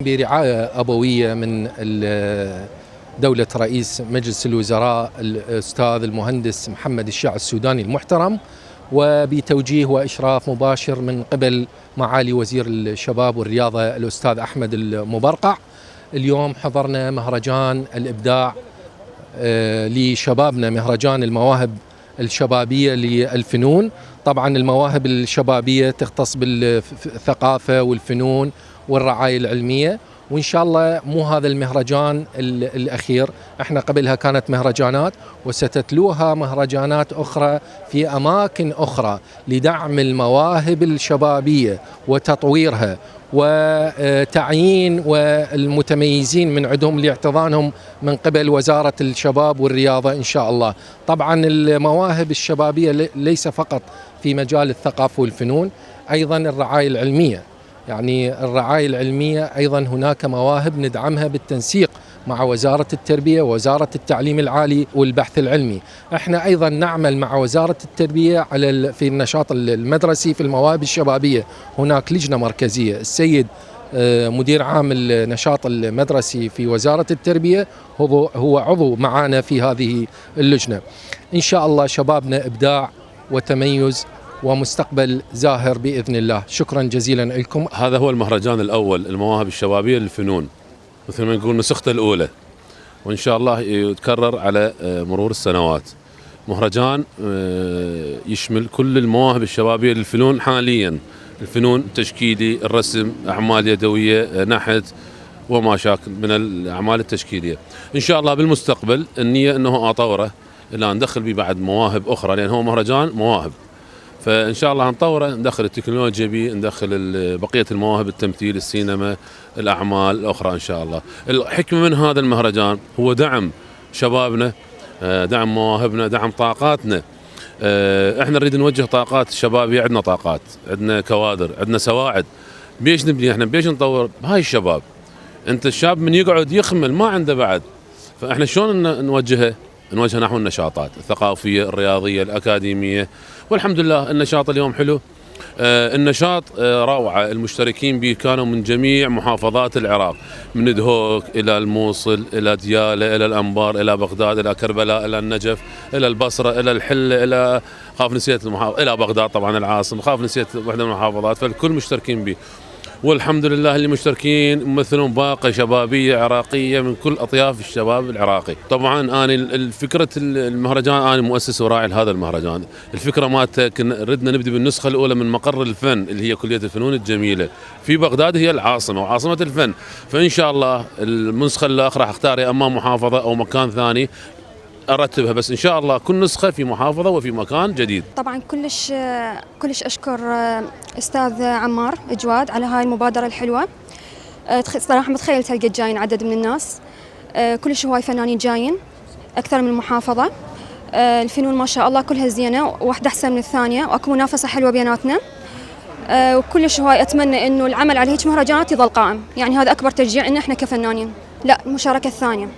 برعاية أبوية من دولة رئيس مجلس الوزراء الأستاذ المهندس محمد الشاع السوداني المحترم، وبتوجيه وإشراف مباشر من قبل معالي وزير الشباب والرياضة الأستاذ أحمد المبرقع. اليوم حضرنا مهرجان الإبداع لشبابنا، مهرجان المواهب الشبابية للفنون. طبعا المواهب الشبابية تختص بالثقافة والفنون والرعاية العلمية، وإن شاء الله مو هذا المهرجان الأخير، احنا قبلها كانت مهرجانات وستتلوها مهرجانات أخرى في أماكن أخرى لدعم المواهب الشبابية وتطويرها وتعيين والمتميزين من عندهم لاحتضانهم من قبل وزارة الشباب والرياضة إن شاء الله. طبعا المواهب الشبابية ليس فقط في مجال الثقافة والفنون، أيضا الرعاية العلمية، يعني الرعاية العلمية أيضا هناك مواهب ندعمها بالتنسيق مع وزارة التربية ووزارة التعليم العالي والبحث العلمي. احنا أيضا نعمل مع وزارة التربية في النشاط المدرسي في المواهب الشبابية. هناك لجنة مركزية، السيد مدير عام النشاط المدرسي في وزارة التربية هو عضو معنا في هذه اللجنة. إن شاء الله شبابنا إبداع وتميز ومستقبل زاهر بإذن الله. شكرا جزيلا لكم. هذا هو المهرجان الأول المواهب الشبابية للفنون، مثل ما نقول نسخته الأولى، وإن شاء الله يتكرر على مرور السنوات. مهرجان يشمل كل المواهب الشبابية للفنون حاليا، الفنون التشكيلي، الرسم، أعمال يدوية، نحت وما شاكل من الأعمال التشكيلية. إن شاء الله بالمستقبل النية أنه أطوره إلى أن ندخل به بعد مواهب أخرى، لأن هو مهرجان مواهب، فان شاء الله نطوره، ندخل التكنولوجيا به، ندخل بقيه المواهب، التمثيل، السينما، الاعمال الاخرى ان شاء الله. الحكمه من هذا المهرجان هو دعم شبابنا، دعم مواهبنا، دعم طاقاتنا. احنا نريد نوجه طاقات الشبابيه، عندنا طاقات، عندنا كوادر، عندنا سواعد. بيش نبني احنا، بيش نطور هاي الشباب. انت الشاب من يقعد يخمل ما عنده بعد، فاحنا شلون نوجهه نحو النشاطات الثقافيه، الرياضيه، الاكاديميه. والحمد لله النشاط اليوم حلو. النشاط روعه، المشتركين به كانوا من جميع محافظات العراق، من دهوك الى الموصل الى دياله الى الانبار الى بغداد الى كربلاء الى النجف الى البصره الى الحله الى خاف نسيت المحافظه الى بغداد طبعا العاصمه، خاف نسيت واحده من المحافظات، فالكل مشتركين به. والحمد لله اللي مشتركين يمثلون باقة شبابية عراقية من كل أطياف الشباب العراقي. طبعا أنا فكرة المهرجان، أنا مؤسس وراعي لهذا المهرجان. الفكرة مالته ردنا نبدأ بالنسخة الأولى من مقر الفن اللي هي كلية الفنون الجميلة في بغداد، هي العاصمة وعاصمة الفن. فإن شاء الله النسخة الأخرى راح أختار يا أما محافظة أو مكان ثاني ارتبها، بس ان شاء الله كل نسخه في محافظه وفي مكان جديد. طبعا كلش اشكر استاذ عمار جواد على هاي المبادره الحلوه. صراحه ما تخيلت هالقد جايين عدد من الناس، كلش هواي فنانين جايين اكثر من المحافظه. الفنون ما شاء الله كلها زينه، واحده احسن من الثانيه، واكو منافسه حلوه بيناتنا. وكلش هواي اتمنى انه العمل على هيك مهرجانات يظل قائم، يعني هذا اكبر تشجيع ان احنا كفنانين. لا، المشاركه الثانيه.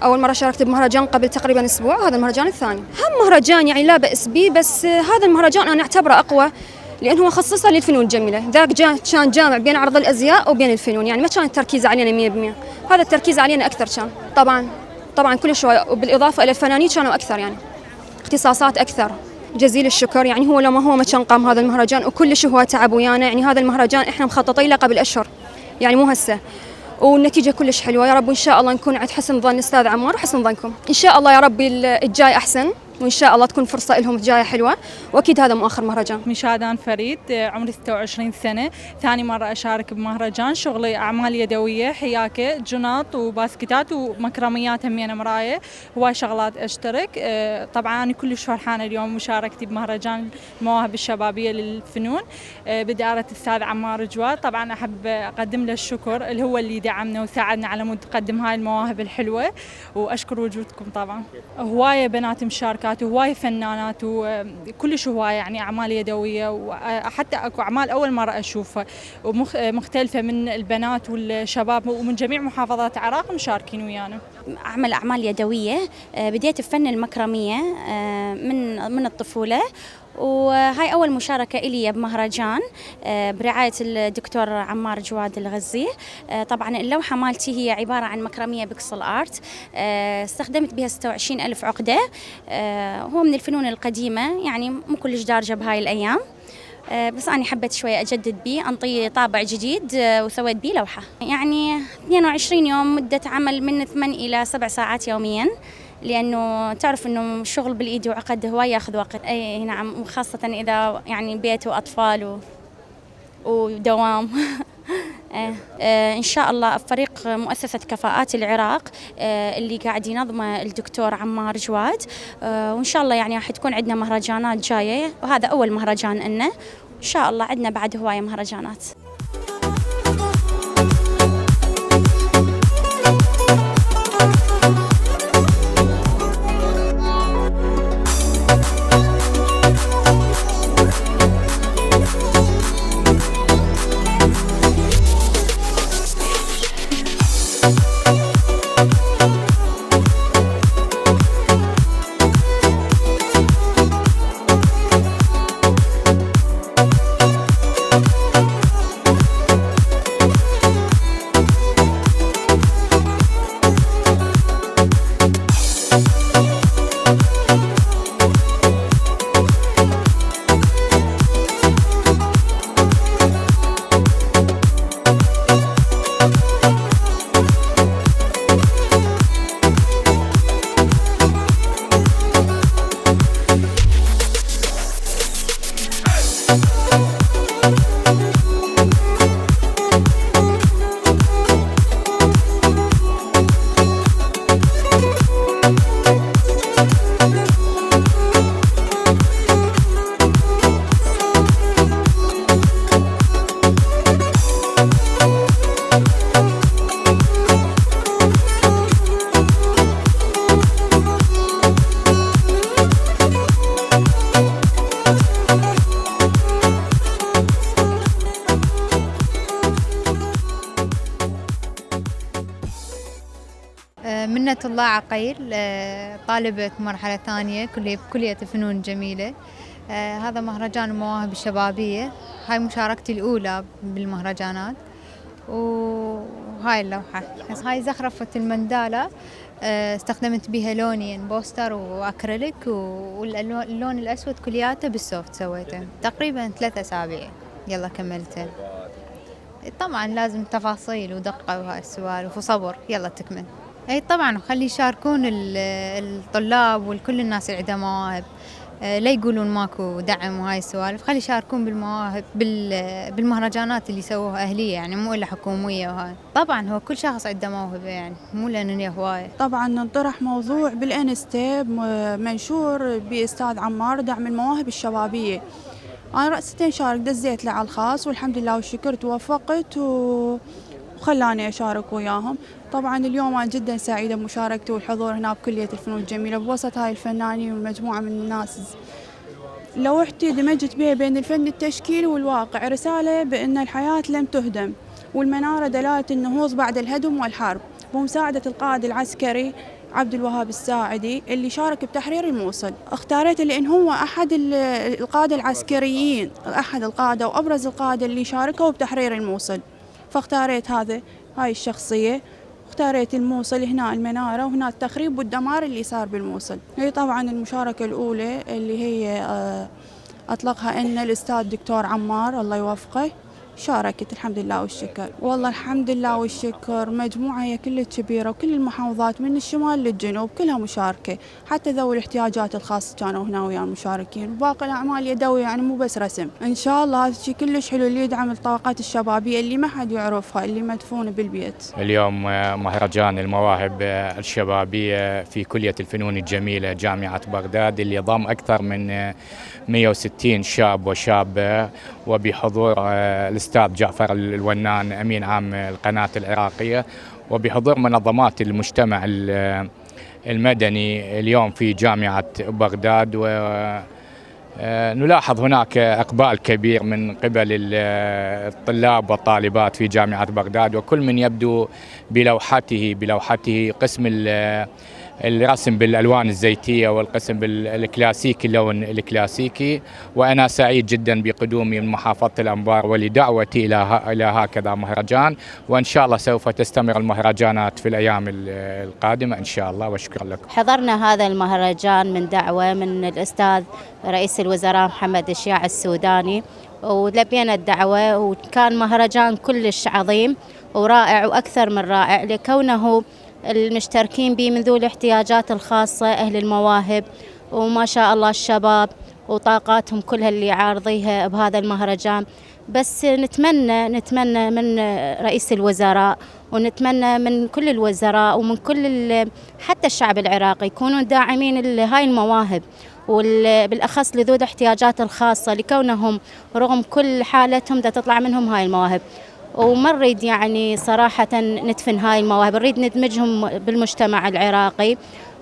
أول مرة شاركت بمهرجان قبل تقريبا أسبوع، هذا المهرجان الثاني. هم مهرجان يعني لا بأس به، بس هذا المهرجان أنا أعتبره أقوى لأنه هو خصصه للفنون الجميلة. ذاك كان جامع بين عرض الأزياء وبين الفنون، يعني ما كان التركيز علينا 100%، هذا التركيز علينا أكثر كان. طبعا كل شوي، وبالإضافة إلى الفنانين كانوا أكثر، يعني اختصاصات أكثر. جزيل الشكر، يعني هو لو ما كان قام هذا المهرجان وكلش هو تعب ويانا. يعني هذا المهرجان إحنا مخططين له قبل أشهر، يعني مو هسه، والنتيجة كلش حلوة. يا رب إن شاء الله نكون عند حسن ظن أستاذ عمار وحسن ظنكم. إن شاء الله يا رب الجاي أحسن، وإن شاء الله تكون فرصة لهم جاية حلوة، وأكيد هذا مو آخر مهرجان. مشادان فريد، عمري 26 سنة، ثاني مرة أشارك بمهرجان. شغلي أعمال يدوية، حياكة، جناط وباسكتات ومكرميات، همينة مراية، هواي شغلات أشترك. طبعا أنا كلش فرحانة اليوم مشاركتي بمهرجان المواهب الشبابية للفنون بدارة الأستاذ عمار جواد. طبعا أحب أقدم له الشكر، اللي هو اللي دعمنا وساعدنا على مود نقدم هاي المواهب الحلوة، وأشكر وجودكم. طبعا هواية بنات مشاركات، وهواي فنانات، وكلش هواي يعني أعمال يدوية، وحتى أكو أعمال أول مرة أشوفها ومختلفة من البنات والشباب ومن جميع محافظات العراق مشاركين ويانا. أعمال يدوية، بديت بفن المكرمية من الطفولة، وهاي أول مشاركة إلي بمهرجان برعاية الدكتور عمار جواد الغزي. طبعا اللوحة مالتي هي عبارة عن مكرمية بيكسل آرت، استخدمت بها 26,000 عقدة. هو من الفنون القديمة، يعني مو كلش دارجة بهاي الأيام، بس أنا حبيت شوية أجدد بيه، أنطيه طابع جديد، وسويت بيه لوحة. يعني 22 يوم مدة عمل، من 8 إلى 7 ساعات يومياً، لأنه تعرف إنه الشغل بالإيد وعقد هواي ياخذ وقت. أي نعم، وخاصة إذا يعني بيت وأطفال ودوام. إن شاء الله فريق مؤسسة كفاءات العراق اللي قاعد ينظمه الدكتور عمار جواد، وإن شاء الله يعني راح تكون عندنا مهرجانات جاية، وهذا أول مهرجان لنا، إن شاء الله عندنا بعد هواية مهرجانات. منة الله عقيل، طالبة مرحلة ثانية بكلية الفنون الجميلة. هذا مهرجان المواهب الشبابية، هاي مشاركتي الأولى بالمهرجانات. وهاي اللوحة، هاي زخرفة المندالة، استخدمت بها لونين، بوستر وأكريليك، واللون الأسود كلياته بالسوفت سويته تقريبا 3 أسابيع. يلا كملته. طبعا لازم تفاصيل ودقة وهاي السوالف وصبر. يلا تكمل. اي طبعا، وخلي يشاركون الطلاب وكل الناس اللي عندها مواهب، لا يقولون ماكو دعم وهاي السوالف. خلي يشاركون بالمواهب بالمهرجانات اللي سووها أهلية، يعني مو إلا حكومية. وهاي طبعا هو كل شخص عنده موهبة، يعني مو لأنني هواية. طبعا انطرح موضوع بالانستا منشور بأستاذ عمار دعم المواهب الشبابية. أنا رأستين شارك، دزيت له على الخاص والحمد لله والشكر توفقت وخلاني أشارك وياهم. طبعا اليوم أنا جدا سعيدة بمشاركتي والحضور هنا بكلية الفنون الجميلة بوسط هاي الفنانين والمجموعة من الناس. لوحتي دمجت بها بين الفن التشكيلي والواقع، رسالة بأن الحياة لم تهدم، والمنارة دلالة النهوض بعد الهدم والحرب، بمساعدة القائد العسكري عبد الوهاب الساعدي اللي شارك بتحرير الموصل. اختاريته لأن هو أحد القادة العسكريين، أحد القادة وأبرز القادة اللي شاركوا بتحرير الموصل، فاختاريت هاي الشخصية. اختاريت الموصل هنا المنارة وهنا التخريب والدمار اللي صار بالموصل. هي طبعا المشاركة الأولى اللي هي أطلقها أن الأستاذ الدكتور عمار الله يوفقه، شاركت الحمد لله والشكر. والله الحمد لله والشكر، مجموعة هي كلش كبيرة وكل المحافظات من الشمال للجنوب كلها مشاركة، حتى ذوي الاحتياجات الخاصة كانوا هنا ويا المشاركين. وباقي الأعمال يدوية، يعني مو بس رسم. إن شاء الله هذا الشيء كلش حلو اللي يدعم الطاقات الشبابية اللي ما حد يعرفها، اللي مدفونة بالبيت. اليوم مهرجان المواهب الشبابية في كلية الفنون الجميلة جامعة بغداد، اللي ضم أكثر من 160 شاب وشابة، وبحضور الأستاذ جعفر الونان أمين عام القناة العراقية، وبحضور منظمات المجتمع المدني اليوم في جامعة بغداد. ونلاحظ هناك إقبال كبير من قبل الطلاب والطالبات في جامعة بغداد، وكل من يبدو بلوحته قسم الرسم بالألوان الزيتية والقسم بالكلاسيكي، اللون الكلاسيكي. وأنا سعيد جدا بقدومي من محافظة الأنبار ولدعوتي إلى هكذا مهرجان، وإن شاء الله سوف تستمر المهرجانات في الأيام القادمة إن شاء الله. وشكرا لكم. حضرنا هذا المهرجان من دعوة من الأستاذ رئيس الوزراء محمد الشياع السوداني، ولبينا الدعوة، وكان مهرجان كلش عظيم ورائع وأكثر من رائع، لكونه المشتركين به من ذو الاحتياجات الخاصة، أهل المواهب، وما شاء الله الشباب وطاقاتهم كلها اللي عارضيها بهذا المهرجان. بس نتمنى من رئيس الوزراء، ونتمنى من كل الوزراء ومن كل حتى الشعب العراقي يكونون داعمين لهاي المواهب، وبالأخص لذو الاحتياجات الخاصة، لكونهم رغم كل حالتهم دا تطلع منهم هاي المواهب. وما نريد يعني صراحة ندفن هاي المواهب، نريد ندمجهم بالمجتمع العراقي،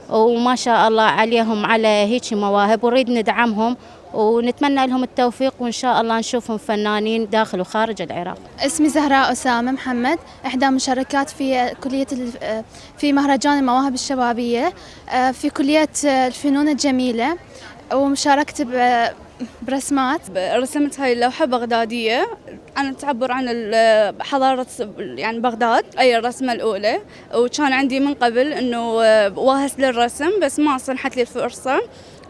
وما شاء الله عليهم على هيك مواهب، ونريد ندعمهم ونتمنى لهم التوفيق، وإن شاء الله نشوفهم فنانين داخل وخارج العراق. اسمي زهراء أسامة محمد، إحدى مشاركات في مهرجان المواهب الشبابية في كلية الفنون الجميلة، ومشاركت برسمات. رسمت هاي اللوحة بغدادية، أنا تعبر عن حضارة يعني بغداد، أي الرسمة الأولى. وكان عندي من قبل إنه واهس للرسم، بس ما سنحت لي الفرصة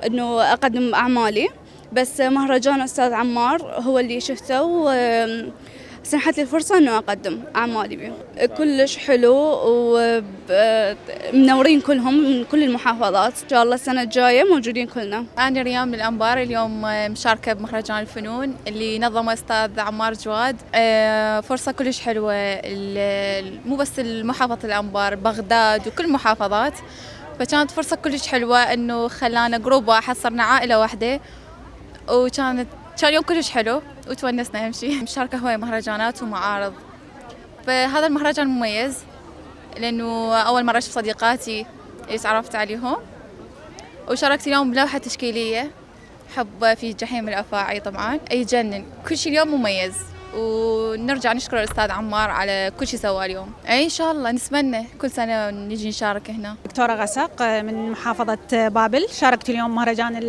إنه أقدم أعمالي، بس مهرجان أستاذ عمار هو اللي شفته وسنحت لي الفرصة إنه أقدم أعمالي به. كلش حلو، ومنورين كلهم من كل المحافظات. إن شاء الله السنة الجاية موجودين كلنا. أنا ريان من الأنبار، اليوم مشاركة بمهرجان الفنون اللي نظمه أستاذ عمار جواد. فرصة كلش حلوة، مو بس المحافظة الأنبار، بغداد وكل المحافظات، فكانت فرصة كلش حلوة إنه خلانا جروب واحد، صرنا عائلة واحدة، كان يوم كلش حلو وتونسنا. أهم شيء مشاركة هواي مهرجانات ومعارض، فهذا المهرجان مميز لأنه أول مرة أشوف صديقاتي اللي تعرفت عليهم، وشاركت اليوم بلوحة تشكيلية حب في جحيم الأفاعي. طبعا يجنن، كل شيء اليوم مميز ونرجع نشكر الأستاذ عمار على كل شيء سواه اليوم. إن شاء الله نتمنى كل سنة نجي نشارك هنا. دكتورة غسق من محافظة بابل، شاركت اليوم مهرجان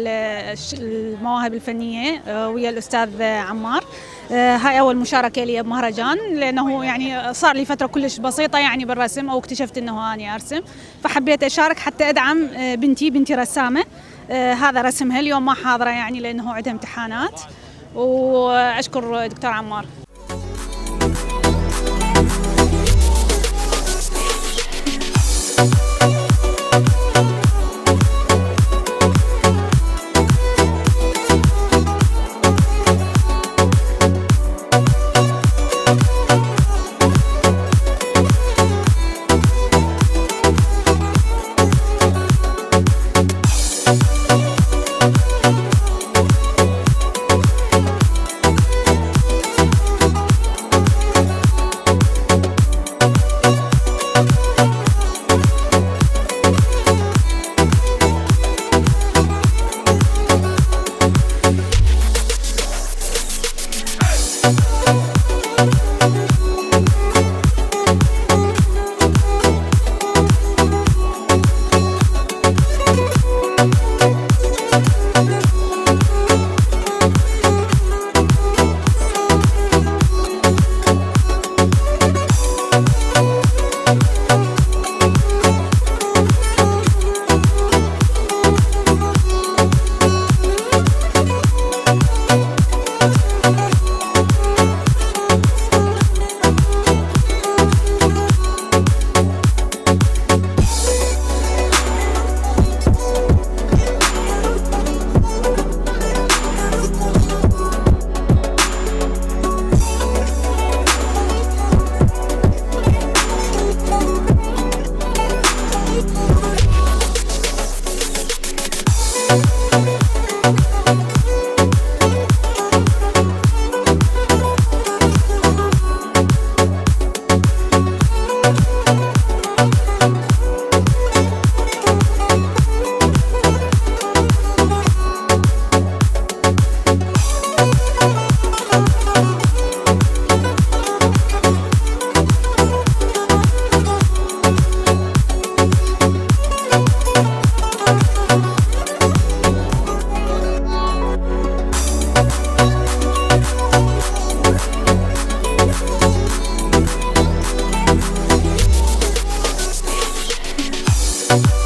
المواهب الفنية ويا الأستاذ عمار. هاي أول مشاركة لي بمهرجان، لأنه يعني صار لي فترة كلش بسيطة يعني بالرسم، أو اكتشفت أنه أنا أرسم، فحبيت أشارك حتى أدعم بنتي رسامة. هذا رسمها اليوم ما حاضرة يعني لأنه عندها امتحانات، وأشكر دكتور عمار. you.